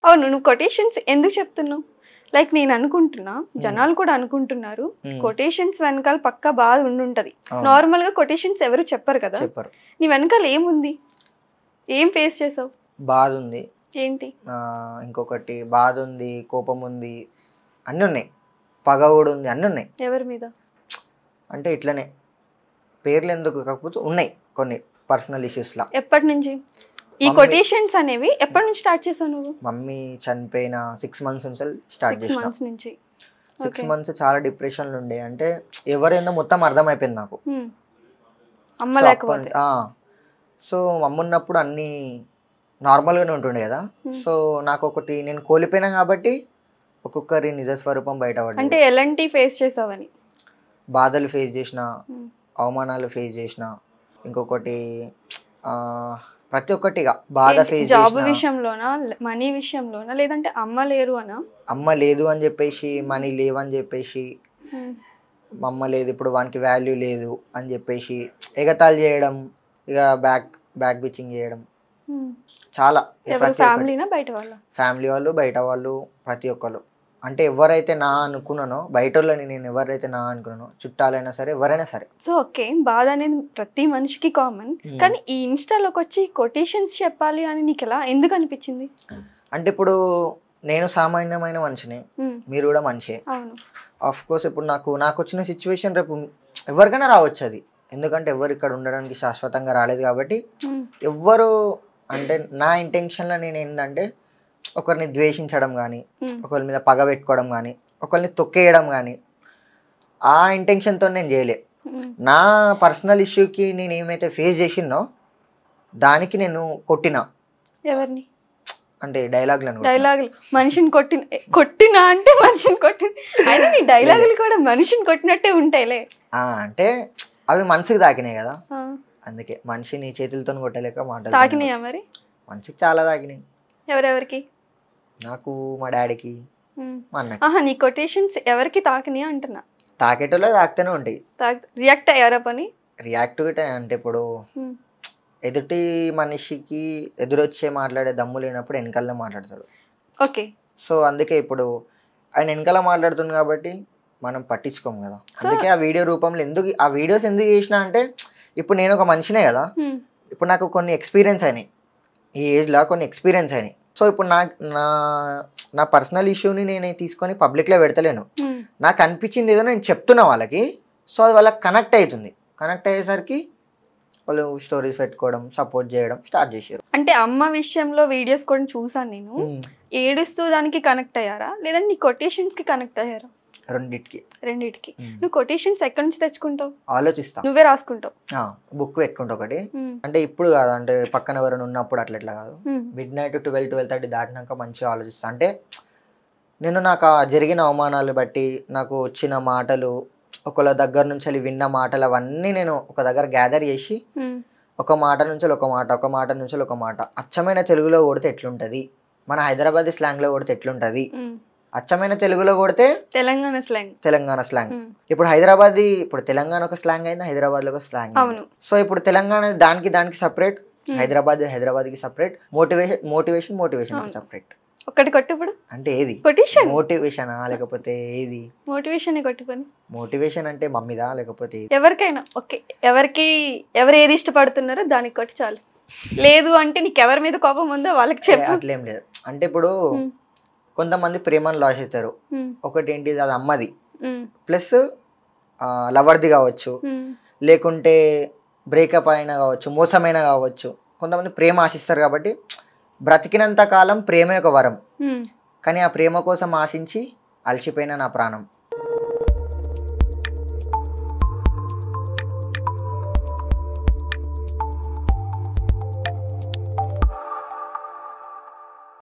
అవును, నువ్వు కొటేషన్స్ ఎందుకు చెప్తున్నావు? లైక్ నేను అనుకుంటున్నా, జనాలు కూడా అనుకుంటున్నారు కొటేషన్స్ వెనకాల పక్కా బాధ ఉండుంటది. నార్మల్ గా కొటేషన్స్ ఎవరు చెప్పరు కదా, నీ వెనకాల ఏముంది, ఏం ఫేస్ చేసావు? బాధ ఉంది. ఏంటి? ఇంకొకటి బాధ ఉంది, కోపం ఉంది, అన్నీ ఉన్నాయి, పగ కూడా ఉంది, అన్నీ ఉన్నాయి. ఎవరి మీద అంటే ఇట్లనే పేర్లు ఎందుకు కాకపోతే ఉన్నాయి కొన్ని పర్సనల్ ఇష్యూస్ లా. ఎప్పటి నుంచి ఈ కొటేషన్స్ అనేవి ఎప్పటి నుంచి స్టార్ట్ చేసావు నువ్వు? మమ్మీ చనిపోయిన 6 months నుంచి స్టార్ట్ చేసిన. 6 months నుంచి. 6 months చాలా డిప్రెషన్లు ఉండే. అంటే ఎవరేందో మొత్తం అర్థమైపోయింది నాకు. అమ్మ లేకపోతే సో మమ్మ ఉన్నప్పుడు అన్నీ నార్మల్గానే ఉంటుండే కదా. సో నాకు ఒకటి నేను కోల్పోయినా కాబట్టి ఒక్కొక్కరి నిజ స్వరూపం బయటపడి. అంటే ఎలాంటి ఫేస్ చేసావని? బాధలు ఫేస్ చేసిన, అవమానాలు ఫేస్ చేసిన, ఇంకొకటి ప్రతి ఒక్కటిగా బాధ ఫేస్ చేసిన. జాబ్ విషయంలోనా, మనీ విషయంలోనా, లేదంటే అమ్మ లేరు అనా? అమ్మ లేదు అని చెప్పేసి, మనీ లేవని చెప్పేసి, అమ్మ లేదు ఇప్పుడు వానికి వాల్యూ లేదు అని చెప్పేసి ఎగతాళి చేయడం, ఇక బ్యాక్ బిచ్చింగ్ చేయడం చాలా. ఫ్యామిలీనా బయట వాళ్ళ? ఫ్యామిలీ వాళ్ళు, బయట వాళ్ళు, ప్రతి ఒక్కరు. అంటే ఎవరైతే నా అనుకున్నానో, బయట వాళ్ళని నేను ఎవరైతే నా అనుకున్నానో, చుట్టాలైనా సరే ఎవరైనా సరే. సో ఓకే, బాధ అనేది ప్రతి మనిషికి కామన్. కానీ ఈ ఇన్స్టాలోకి వచ్చి కొటేషన్స్ చెప్పాలి అని నీకు ఎలా, ఎందుకు అనిపించింది? అంటే ఇప్పుడు నేను సామాన్యమైన మనిషిని, మీరు కూడా మనిషే. ఆఫ్ కోర్స్ ఇప్పుడు నాకు వచ్చిన సిచ్యువేషన్ రేపు ఎవరికైనా రావచ్చు అది. ఎందుకంటే ఎవరు ఇక్కడ ఉండడానికి శాశ్వతంగా రాలేదు కాబట్టి ఎవ్వరు. అంటే నా ఇంటెన్షన్లో నేను ఏంటంటే ఒకరిని ద్వేషించడం కానీ, ఒకరి మీద పగ పెట్టుకోవడం కానీ, ఒకరిని తొక్కేయడం కానీ, ఆ ఇంటెన్షన్తో నేను చేయలే. నా పర్సనల్ ఇష్యూకి నేను ఏమైతే ఫేస్ చేసినో దానికి నేను కొట్టినా. ఎవరిని? అంటే డైలాగులు మనిషిని కొట్టినా అంటే మనిషిని కొట్టిన అయితే నీ డైలాగులు కూడా మనిషిని కొట్టినట్టే ఉంటాయిలే. అంటే అవి మనసుకి తాకినాయి కదా, అందుకే మనిషిని చేతులతో కొట్టలేక మాటలు తాకినాయా? మరి మనిషికి చాలా తాకినాయి. ఎవరెవరికి? నాకు, మా డాడీకి, మా అన్నకి. నీ కొటేషన్స్ ఎవరికి తాకినాయా అంటున్నా? తాకేటోళ్ళే తాకుతూనే ఉంటాయి. రియాక్ట్ అయ్యారా? పని రియాక్ట్ అంటే ఇప్పుడు ఎదుటి మనిషికి ఎదురొచ్చే మాట్లాడే దమ్ము లేనప్పుడు వెనకాలనే మాట్లాడతాడు. ఓకే. సో అందుకే ఇప్పుడు ఆయన వెనకాల మాట్లాడుతుంది కాబట్టి మనం పట్టించుకోము కదా. అందుకే ఆ వీడియో రూపంలో ఆ వీడియోస్ ఎందుకు చేసినా అంటే ఇప్పుడు నేను ఒక మనిషినే కదా, ఇప్పుడు నాకు కొన్ని ఎక్స్పీరియన్స్ అయినాయి, ఈ ఏజ్లో కొన్ని ఎక్స్పీరియన్స్ అయినాయి. సో ఇప్పుడు నా పర్సనల్ ఇష్యూని నేను తీసుకొని పబ్లిక్లో పెడతలేను. నాకు అనిపించింది ఏదో నేను చెప్తున్నా వాళ్ళకి. సో అది వాళ్ళకి కనెక్ట్ అవుతుంది. కనెక్ట్ అయ్యేసరికి వాళ్ళు స్టోరీస్ పెట్టుకోవడం, సపోర్ట్ చేయడం స్టార్ట్ చేశారు. అంటే అమ్మ విషయంలో వీడియోస్ కూడా చూసాను నేను. ఏడుస్తూ దానికి కనెక్ట్ అయ్యారా, లేదంటే నీ కొటేషన్స్కి కనెక్ట్ అయ్యారా? రెండిటికి. నువ్వు కొటేషన్స్ ఎక్కడి నుంచి తెచ్చుకుంటావు? ఆలోచిస్తా. నువ్వే రాసుకుంటావు? బుక్ పెట్టుకుంటా ఒకటి. అంటే ఇప్పుడు కాదు, అంటే పక్కన ఎవరైనా ఉన్నప్పుడు అట్లా కాదు. midnight 12-12:30 దాటినాక మంచిగా ఆలోచిస్తా. అంటే నాకు జరిగిన అవమానాలు బట్టి, నాకు వచ్చిన మాటలు, ఒకళ్ళ దగ్గర నుంచి విన్న మాటలు, అవన్నీ నేను ఒక దగ్గర గ్యాదర్ చేసి ఒక మాట నుంచి ఒక మాట, ఒక మాట నుంచి ఒక మాట అచ్చమైన తెలుగులో కొడితే ఎట్లుంటది, మన హైదరాబాద్ స్లాంగ్లో కొడితే ఎట్లుంటది, అచ్చమైన తెలుగులో కొడితే తెలంగాణ స్లాంగ్. ఇప్పుడు తెలంగాణ ఒక స్లాంగ్ అయింది, హైదరాబాద్ లో ఒక స్లాంగ్. సో ఇప్పుడు తెలంగాణ దానికి సపరేట్, హైదరాబాద్ కి సపరేట్, మోటివేషన్ కి సపరేట్. ఒకటి కొట్టు ఇప్పుడు. అంటే ఏది మోటివేషన్ లేకపోతే ఏది? మోటివేషన్ అంటే మమ్మీదా లేకపోతే ఎవరికైనా ఓకే, ఎవరు ఏది ఇష్టపడుతున్నారో దానికి కొట్టి చాలు. లేదు అంటే నీకు ఎవరి మీద కోపం ఉందో వాళ్ళకి చెప్పు. అట్లేం లేదు. అంటే ఇప్పుడు కొంతమంది ప్రేమను లాస్ అవుతారు. ఒకటి ఏంటిది, అది అమ్మది ప్లస్ లవర్ది కావచ్చు, లేకుంటే బ్రేకప్ అయినా కావచ్చు, మోసమైనా కావచ్చు. కొంతమంది ప్రేమ ఆశిస్తారు కాబట్టి బ్రతికినంత కాలం ప్రేమే ఒక వరం. కానీ ఆ ప్రేమ కోసం ఆశించి అలసిపోయిన నా ప్రాణం.